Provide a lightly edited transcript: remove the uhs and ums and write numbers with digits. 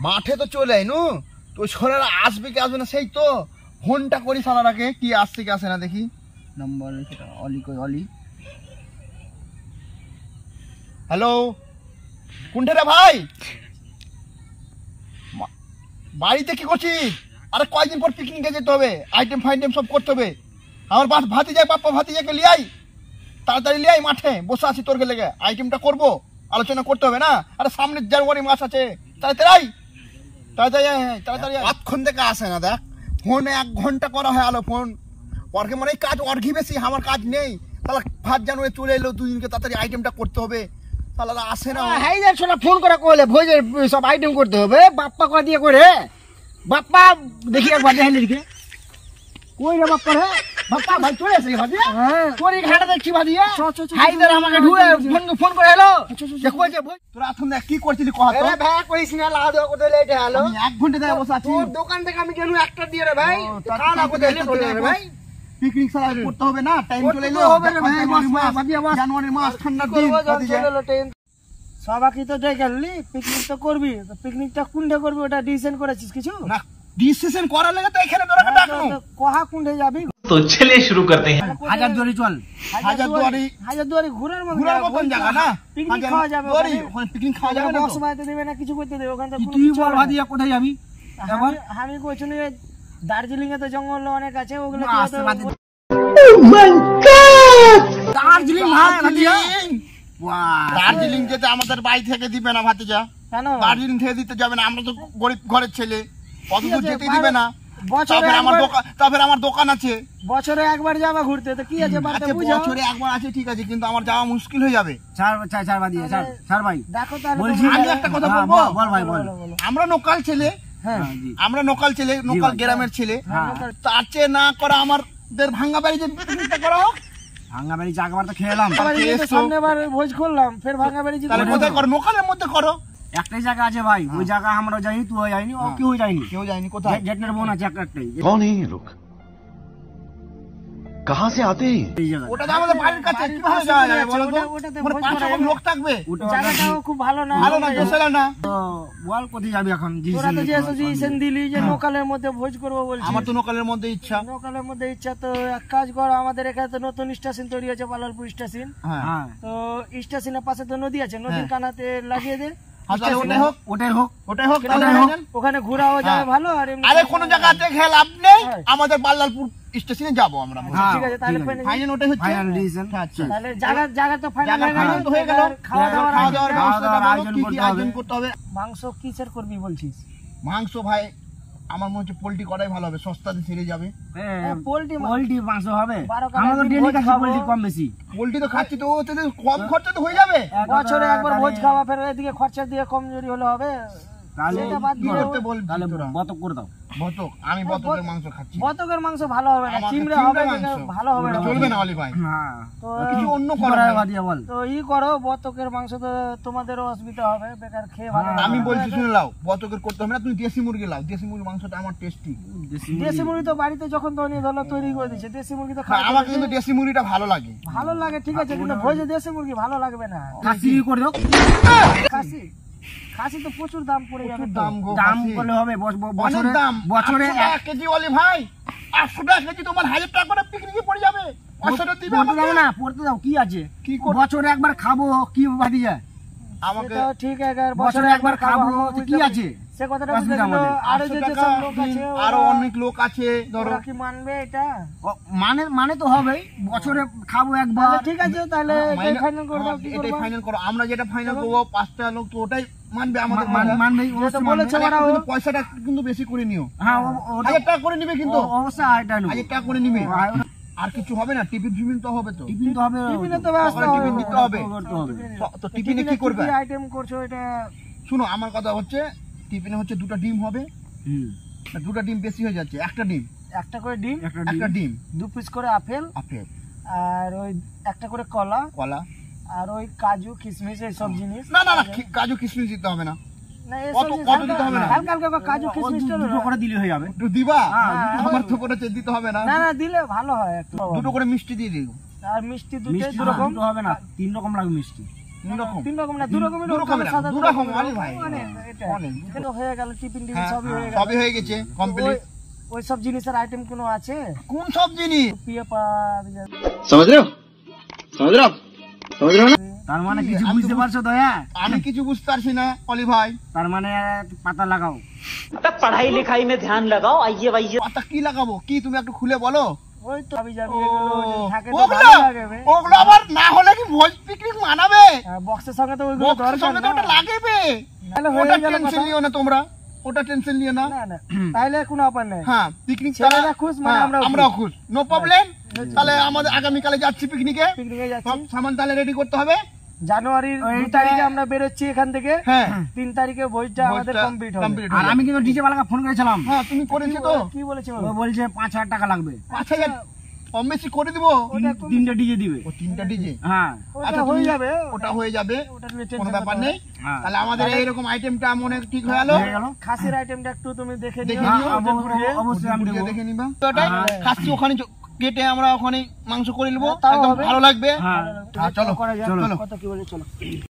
মাঠে তো চলে আইনু, তো ছোড়ারা আসবে কি আসবে না সেই তো ফোনটা করি সালারাকে, কি আসছে কি আসে না দেখি। নম্বর অলি কই অলি। হ্যালো, কোনটা রে ভাই? বাড়িতে কি করছিস? আরে কয়েকদিন পর পিকনিকে যেতে হবে, আইটেম ফাইটেম সব করতে হবে। আমার ভাতিজা পাপ্পা ভাতিজাকে লিয়াই, তাড়াতাড়ি লিয়াই, মাঠে বসে আছি তোর লেগে, আইটেমটা করবো, আলোচনা করতে হবে না? আরে সামনে জানুয়ারি মাস আছে, তাড়াতাড়ি তাড়াতাড়ি। কতক্ষণ থেকে আসে না দেখ, ফোন 1 ঘন্টা করা হয় আলো ফোন, ওরকে মনে হয় কাজ অর্ঘি বেশি, আমার কাজ নেই। তাহলে 5 জানুয়ারি চলে এলো, দুদিনকে তাড়াতাড়ি আইটেমটা করতে হবে, তাহলে আসে না। হাইদার শোনা ফোন করে কইলে ভোজের সব আইটেম করতে হবে, বাপ্পা কয় দিয়ে করে বাপ্পা দেখি একবার দেখলি দিকে কই রে বাপ্পা রে, বাপ্পা ভাই চলে এসে ভাজি। হ্যাঁ তোরই ঘাটা দেখছি ভাজি। হাইদার আমাকে ঢুয়ে ফোন করে হলো, দেখো যে তোরা এখন দেখ কি করছিলি কহ তো। আরে ভাই কইছ না লাগা দেওয়া করতে লেটে হলো, আমি 1 ঘন্টা ধরে বসে আছি। তোর দোকান থেকে আমি গেলু একটা দিয়ে রে ভাই, খাওয়া না করতে লেট হয়ে ভাই। পিকনিক সারা করতে হবে না, টাইম চলে এলো, হবে রে ভাই, জানুয়ারি মাস ঠান্ডার দিন ভাতিজা। সবাই তো যাই গেলি, পিকনিক তো করবি, তো পিকনিকটা কোনটা করবি ওটা ডিসিশন করেছিস কিছু? না ডিসিশন করার লাগে তো এখানে তোরা ডাকলো। কোহা কোনটা যাবি? तो चलिए शुरू करते हैं। হাজারদুয়ারি চল, হাজারদুয়ারি ঘোরার মতন জায়গা না, পিকনিক খাওয়া যাবে ওখানে, পিকনিক খাওয়া যাবে না, বক্স মাইতে দেবে না, কিছু করতে দেবে ওখানে। তুই বল ভাদিয়া কোথায় যাবি? আমি কইছি না দার্জিলিং এ তো জঙ্গল অনেক আছে, ওগুলো দার্জিলিং দার্জিলিং যেতে আমাদের বাড়ি থেকে দিবে না ভাতিজা। কেন? দার্জিলিং থেকে দিতে যাবে না, আমরা তো গরিব ঘরের ছেলে, অত দূর যেতে দিবে না। তারপরে আমার দোকান আছে, বছরে একবার যাবা ঘুরতে, তো কি আছে বছরে একবার আছে ঠিক আছে, কিন্তু আমার যাওয়া মুশকিল হয়ে যাবে। দেখো তার আমি একটা কথা বলবো, আমরা লোকাল ছেলে, আমরা লোকাল ছেলে, লোকাল গ্রামের ছেলে, তার চেয়ে না করা আমাদের ভাঙ্গা বাড়ি যে পিকনিকটা করা হোক। ভাঙ্গা বাড়ি জাগবার তো খেলাম, সামনেবার ভোজ করলাম, ফের ভাঙ্গা বাড়ি কোথায় করো? লোকালের মধ্যে করো। একটাই জায়গা আছে ভাই, ওই জায়গা আমরা যাইনি, তুই যাইনি, ও কেউ যায়নি। কোথায়? জেঠনের বোন আছে একটাই। कौन है ये लोग, कहाँ से आते हैं? ওটা তো আমাদের বাড়ির কাছে, কিভাবে যাওয়া যাবে বলো তো? মানে 500 লোক থাকবে, জায়গাটাও খুব ভালো না, দেশালা না। বল কোথায় যাবি এখন? তোরা তো যে ডিসিশন দিলি যে লোকালের মধ্যে ভোজ করবো বলছিস। আমার তো লোকালের মধ্যে ইচ্ছা। লোকালের মধ্যে ইচ্ছা, তো এক কাজ কর, আমাদের এখানে তো নতুন স্টেশন তৈরি হয়েছে, পালালপুর স্টেশন। তো স্টেশনের পাশে তো নদী আছে, নদীর কানাতে লাগিয়ে দে। ওখানে ঘোরাও যাবে ভালো। আরে কোন জায়গাতে খেল আপনি, আমাদের পাল্লালপুর স্টেশনে যাবো আমরা। ঠিক আছে, তাহলে ফাইনাল ওটাই হচ্ছে। তাহলে জায়গা তো ফাইনাল হয়ে গেল। খাওয়া দাওয়ার আয়োজন করতে হবে। মাংস কিসের করবি বলছিস? মাংস ভাই আমার মনে হচ্ছে পোল্ট্রি করাই ভালো হবে, সস্তাতে ছেড়ে যাবে। পোল্ট্রি মাংস হবে, আমাদের ডেইলি পোল্ট্রি কম বেশি। পোল্ট্রি তো খাচ্ছি, তো ওতে কম খরচা তো হয়ে যাবে। বছরে একবার ভোজ খাওয়া, ফের এদিকে খরচা দিয়ে কমজোরি হলে হবে। বতক করে দাও। বতক, আমি বতকের মাংস খাচ্ছি। বতকের মাংস ভালো হবে না, চিমড়া হবে, ভালো হবে না, চলবে না অলি ভাই। তো কিছু অন্য করো বল। তো করো বতকের মাংস, তো তোমাদেরও অসুবিধা হবে, বেকার খেয়ে ভালো। আমি বলছি শুনে লাও, বতকের করতে হবে না, তুমি দেশি মুরগি লাও। দেশি মুরগির মাংসটা আমার টেস্টি। দেশি মুরগি তো বাড়িতে যখন তৈরি করে দিচ্ছে, দেশি মুরগি তো আমাকে কিন্তু দেশি মুরগিটা ভালো লাগে। ঠিক আছে, কিন্তু ভোজে দেশি মুরগি ভালো লাগবে না। খাসি করে দাও। খাসি তো প্রচুর দাম পড়ে যাবে, দাম বলে হবে বছরে 1 কেজি অলি ভাই, 800 টাকা কেজি, তোমার 1000 টাকা করে পিকনিকে পড়ে যাবে। 500 টাকা দিবে না, পড়তে দাও, কি আছে, কি বছরে একবার খাবো, কি বাদি যায় আমাকে? ঠিক আছে, বছরে একবার খাবো, কি আছে সে কথাটা বুঝতে গেল। আরো অনেক লোক আছে, ধরো কি মানবে এটা? মানে তো হবেই, বছরে খাবো একবার। ঠিক আছে, তাহলে ফাইনাল করে দাও। এটাই ফাইনাল করো, আমরা যেটা ফাইনাল করবো 5টা লোক তো ওটাই মানবে, আমাদের মানবেই। বলেছে ওরা, পয়সাটা কিন্তু বেশি করে নিও। হ্যাঁ, 1000 টাকা করে নিবে, কিন্তু অবশ্যই 1000 টাকা করে নিবে। আর কিছু হবে না, টিফিন তো হবে, তো টিফিনে তো টিফিন দিতে হবে। তো টিফিনে কি করবে? আইটেম করছো এটা শুনো, আমার কথা হচ্ছে টিফিনে হচ্ছে 2টা ডিম হবে। 2টা ডিম বেশি হয়ে যাচ্ছে, একটা ডিম, একটা ডিম 2 পিস করে আপেল, আর ওই একটা করে কলা, আর ওই কাজু কিশমিশ এই সব জিনিস। না কাজু কিশমিশ দিতে হবে না, কাজু কিশমিশ করে দিলে হয়ে যাবে। দিবা? আমার তো করে দিতে হবে না, দিলে ভালো হয়। 2টো করে মিষ্টি দিয়ে দিও। আর মিষ্টি 2 রকম হবে না, 3 রকম লাগবে মিষ্টি। তিন রকম না, দু রকমের দু রকমের, সাদা দু রকম, আরে ভাই। এটা অনেক। এটা হয়ে গেল, টিফিন হ্যাঁ, সবই হয়ে গেল। সবই হয়ে গেছে কমপ্লিট। ওই সব জিনিসের আইটেম কোনো আছে? কোন সব জিনিস? পেপার, समझ रहे हो समझ रहे हो आप समझ रहे हो ना তার মানে কিছু বুঝতে পারছো দয়া? আমি কিছু বুঝতে পারছি না অলি ভাই। তার মানে পাতা লাগাও। पढ़ाई लिखाई में ध्यान लगाओ, आइए आइए। পাতা কি লাগাবো, কি তুমি একটু খুলে বলো। ওই তো আমি জানি ও, এগুলো থাকে তো ওগুলো ভালো লাগে বে। ওগুলো আবার না হলে কি ভোজ পিকনিক মানাবে? বক্সের সঙ্গে তো ওইগুলো বক্সের দরকার সঙ্গে তো না। ওটা লাগবে। তাহলে হয়ে ওটা গেল টেনশন কথা। নিও না তোমরা, ওটা টেনশন নিও না। না না, তাহলে কোনো ব্যাপার নেই। হ্যাঁ, পিকনিক ছেলেরা খুশ, মানে আমরাও খুশ, নো প্রবলেম। তাহলে আমাদের আগামীকালে যাচ্ছি পিকনিকে, পিকনিকে যাচ্ছি। সব সামান তাহলে রেডি করতে হবে। জানুয়ারির 2 তারিখে আমরা বেরোচ্ছি এখান থেকে। হ্যাঁ, 3 তারিখে ভোজটা আমাদের ভোজটা কমপ্লিট হবে। complete আর হয়ে আমি কিন্তু ডিজে বালাকে ফোন করেছিলাম। হ্যাঁ তুমি করেছি তো। কি বলেছে ও? বলছে 5,000 টাকা লাগবে। 5,000 কম বেশি করে দিবো। তিনটা ডিজে দিবে। ও 3টা ডিজে, হ্যাঁ, ওটা হয়ে যাবে। ওটা হয়ে যাবে, ওটা নিয়ে কোনো টেনশন ব্যাপার নেই। হ্যাঁ। তাহলে আমাদের এইরকম আইটেমটা মনে ঠিক হয়ে গেল। খাসির আইটেমটা একটু তুমি দেখে দেখে নিও। নিও, অবশ্যই আমি দেবো। দেখে নিবা। তো ওটাই খাসি ওখানে কেটে আমরা ওখানে মাংস করে নেবো, তাও একদম হবে। ভালো লাগবে। হ্যাঁ, চলো করা যাক। চলো। কথা কি বলে, চলো।